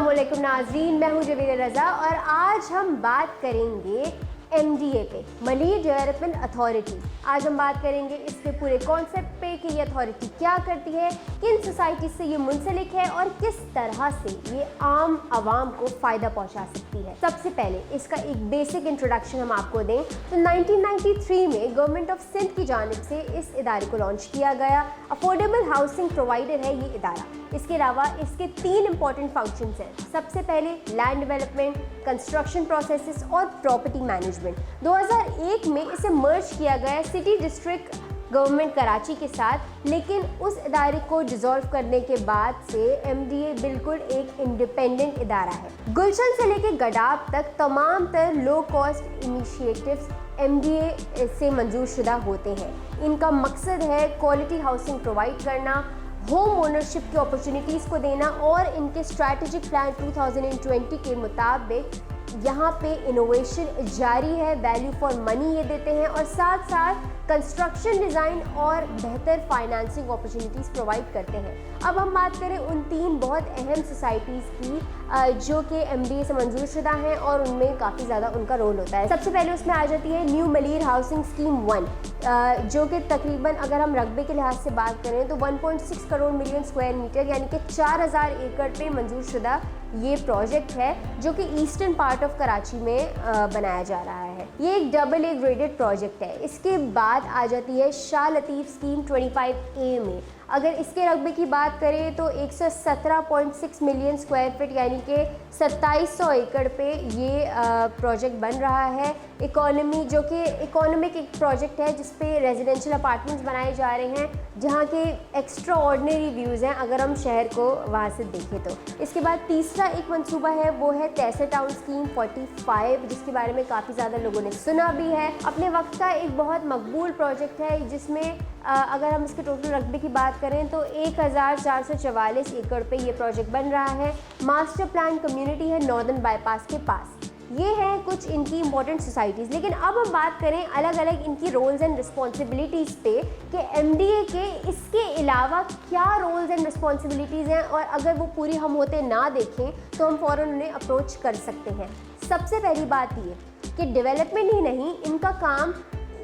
अस्सलामुअलैकुम नाज़रीन, मैं हूँ जवेद रज़ा और आज हम बात करेंगे MDA पे, मलीर डेवलपमेंट अथॉरिटी। आज हम बात करेंगे इसके पूरे कॉन्सेप्ट पे कि ये अथॉरिटी क्या करती है, किन सोसाइटी से ये मुंसलिक है और किस तरह से ये आम आवाम को फ़ायदा पहुंचा सकती है। सबसे पहले इसका एक बेसिक इंट्रोडक्शन हम आपको दें तो 1993 में गवर्नमेंट ऑफ सिंध की जानिब से इस इदारे को लॉन्च किया गया। अफोर्डेबल हाउसिंग प्रोवाइडर है ये इदारा। इसके अलावा इसके 3 इंपॉर्टेंट फंक्शंस हैं। सबसे पहले लैंड डेवलपमेंट, कंस्ट्रक्शन प्रोसेसेस और प्रॉपर्टी मैनेजमेंट। 2001 में इसे मर्ज किया गया सिटी डिस्ट्रिक्ट गवर्नमेंट कराची के साथ, लेकिन उस इदारे को डिसॉल्व करने के बाद से MDA बिल्कुल एक इंडिपेंडेंट इदारा है। गुलशन से लेकर गडाब तक तमाम तर लो कॉस्ट इनिशिएटिव्स MDA से मंजूर शुदा होते हैं। इनका मकसद है क्वालिटी हाउसिंग प्रोवाइड करना, होम ओनरशिप की अपॉर्चुनिटीज़ को देना और इनके स्ट्रैटेजिक प्लान 2020 के मुताबिक यहाँ पे इनोवेशन जारी है, वैल्यू फॉर मनी ये देते हैं और साथ साथ कंस्ट्रक्शन डिज़ाइन और बेहतर फाइनेंसिंग अपॉर्चुनिटीज़ प्रोवाइड करते हैं। अब हम बात करें उन 3 बहुत अहम सोसाइटीज़ की जो कि MDA से मंजूर शुदा हैं और उनमें काफ़ी ज़्यादा उनका रोल होता है। सबसे पहले उसमें आ जाती है न्यू मलीर हाउसिंग स्कीम 1, जो कि तकरीबन अगर हम रकबे के लिहाज से बात करें तो 1.6 करोड़ मिलियन स्क्वायर मीटर यानी कि 4000 एकड़ पे मंजूर शुदा ये प्रोजेक्ट है, जो कि ईस्टर्न पार्ट ऑफ कराची में बनाया जा रहा है। ये एक AA ग्रेडेड प्रोजेक्ट है। इसके बाद आ जाती है शाह लतीफ़ स्कीम 25A में। अगर इसके रकबे की बात करें तो 117.6 मिलियन स्क्वायर फीट यानी कि 2700 एकड़ पे ये प्रोजेक्ट बन रहा है। इकोनॉमी जो कि इकोनॉमिक एक प्रोजेक्ट है जिस पे रेजिडेंशियल अपार्टमेंट्स बनाए जा रहे हैं, जहाँ के एक्स्ट्रा ऑर्डिनरी व्यूज़ हैं अगर हम शहर को वहाँ से देखें तो। इसके बाद तीसरा एक मंसूबा है, वो है तहसील टाउन स्कीम 45, जिसके बारे में काफ़ी ज़्यादा लोगों ने सुना भी है। अपने वक्त का एक बहुत मकबूल प्रोजेक्ट है जिसमें अगर हम इसके टोटल रकबे की बात करें तो 1444 एकड़ पे ये प्रोजेक्ट बन रहा है। मास्टर प्लान कम्युनिटी है नॉर्दर्न बाईपास के पास। ये हैं कुछ इनकी इंपॉर्टेंट सोसाइटीज़। लेकिन अब हम बात करें अलग अलग इनकी रोल्स एंड रिस्पॉन्सिबिलिटीज़ पे कि MDA के इसके अलावा क्या रोल्स एंड रिस्पॉन्सिबिलिटीज़ हैं और अगर वो पूरी हम होते ना देखें तो हम फ़ौरन उन्हें अप्रोच कर सकते हैं। सबसे पहली बात ये कि डेवलपमेंट ही नहीं, इनका काम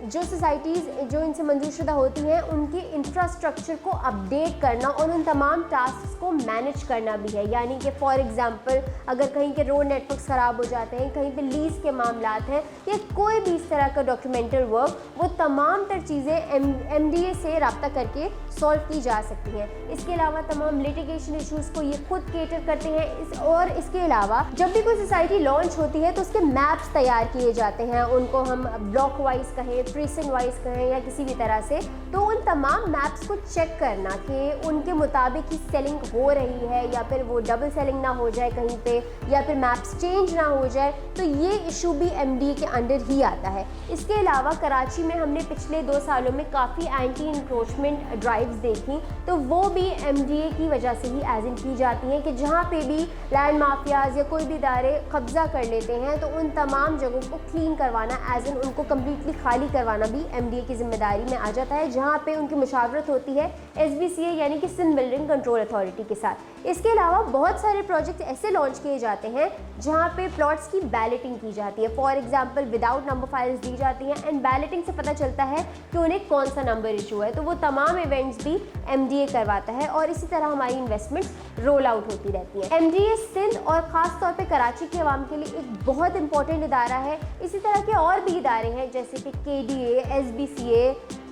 जो सोसाइटीज़ जो इनसे मंजूर शुदा होती हैं उनके इंफ्रास्ट्रक्चर को अपडेट करना और उन तमाम टास्क को मैनेज करना भी है। यानी कि फॉर एग्ज़ाम्पल अगर कहीं के रोड नेटवर्क्स ख़राब हो जाते हैं, कहीं पे लीज़ के मामलात हैं या कोई भी इस तरह का डॉक्यूमेंटल वर्क, वो तमाम तर चीज़ें MDA से रब्ता करके सॉल्व की जा सकती हैं। इसके अलावा तमाम लिटिगेशन इशूज़ को ये खुद केटर करते हैं। और इसके अलावा जब भी कोई सोसाइटी लॉन्च होती है तो उसके मैप्स तैयार किए जाते हैं, उनको हम ब्लॉक वाइज कहें, प्रीसिंग वाइज कहें या किसी भी तरह से, तो उन तमाम मैप्स को चेक करना कि उनके मुताबिक ही सेलिंग हो रही है या फिर वो डबल सेलिंग ना हो जाए कहीं पे या फिर मैप्स चेंज ना हो जाए, तो ये इशू भी MDA के अंडर ही आता है। इसके अलावा कराची में हमने पिछले 2 सालों में काफ़ी एंटी इंक्रोचमेंट ड्राइव्स देखी, तो वो भी MDA की वजह से ही एज इन की जाती हैं कि जहाँ पे भी लैंड माफियाज या कोई भी इदारे कब्जा कर लेते हैं तो उन तमाम जगहों को क्लीन करवाना, एज इन उनको कम्प्लीटली खाली करवाना भी MDA की जिम्मेदारी में आ जाता है, जहाँ पे उनकी मुशावरत होती है SBCA यानी कि सिंध बिल्डिंग कंट्रोल अथॉरिटी के साथ। इसके अलावा बहुत सारे प्रोजेक्ट ऐसे लॉन्च किए जाते हैं जहाँ पे प्लॉट्स की बैलेटिंग की जाती है। For example without number files दी जाती हैं एंड बैलेटिंग से पता चलता है कि उन्हें कौन सा नंबर इशू है, तो वो तमाम इवेंट्स भी MDA करवाता है और इसी तरह हमारी इन्वेस्टमेंट्स रोल आउट होती रहती हैं। MDA सिंध और ख़ास तौर पे कराची के अवाम के लिए एक बहुत इंपॉर्टेंट इदारा है। इसी तरह के और भी इदारे हैं जैसे कि KDA, SBCA,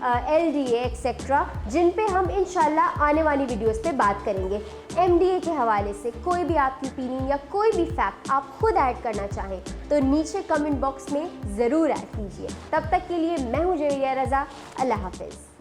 LDA एक्सेट्रा, जिन पे हम इंशाल्लाह आने वाली वीडियोस पे बात करेंगे। MDA के हवाले से कोई भी आपकी ओपिनियन या कोई भी फैक्ट आप खुद ऐड करना चाहें तो नीचे कमेंट बॉक्स में ज़रूर ऐड कीजिए। तब तक के लिए मैं हूँ जवेद रज़ा। अल्लाह हाफ़िज़।